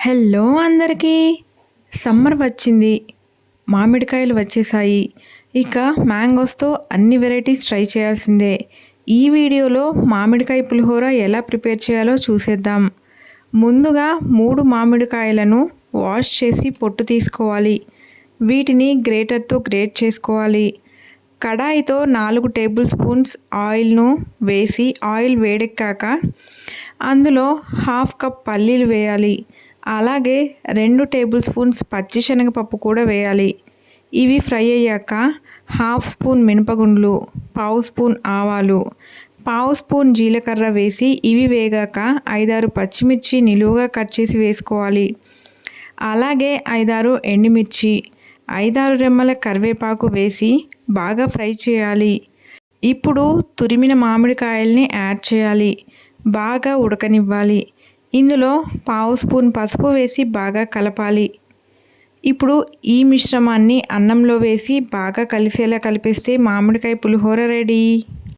Hello అందరికీ. Summer వచ్చింది. మామిడికాయలు వచ్చేసాయి. ఇక మ్యాంగోస్‌తో అన్ని వెరైటీస్ ట్రై చేయాల్సిందే. ఈ వీడియోలో మామిడికాయ పులిహోర ఎలా ప్రిపేర్ చేయాలో చూసేద్దాం. ముందుగా 3 మామిడికాయలను వాష్ చేసి పొట్టు తీసుకోవాలి. వీటిని గ్రేటర్‌తో గ్రేట్ చేసుకోవాలి. కడాయితో 4 టేబుల్ స్పూన్స్ ఆయిల్‌ను వేసి ఆయిల్ వేడెక్కాక అందులో హాఫ్ కప్ పల్లీలు వేయాలి. అలాగే 2 టేబుల్ స్పూన్స్ పచ్చిశనగపప్పు కూడా వేయాలి. ఇవి ఫ్రై అయ్యాక హాఫ్ స్పూన్ మినపగుండ్లు, పావు స్పూన్ ఆవాలు, పావు స్పూన్ జీలకర్ర వేసి ఇవి వేగాక 5-6 పచ్చిమిర్చి నిలువుగా కట్ చేసి వేసుకోవాలి. అలాగే 5-6 ఎండుమిర్చి, 5-6 రెమ్మల కరివేపాకు వేసి బాగా ఫ్రై చేయాలి. ఇప్పుడు తురిమిన మామిడికాయల్ని యాడ్ చేయాలి. బాగా ఉడకనివ్వాలి. ఇందులో పావు స్పూన్ పసుపు వేసి బాగా కలపాలి. ఇప్పుడు ఈ మిశ్రమాన్ని అన్నంలో వేసి బాగా కలిసేలా కలిపేస్తే మామిడికాయ పులిహోర రెడీ.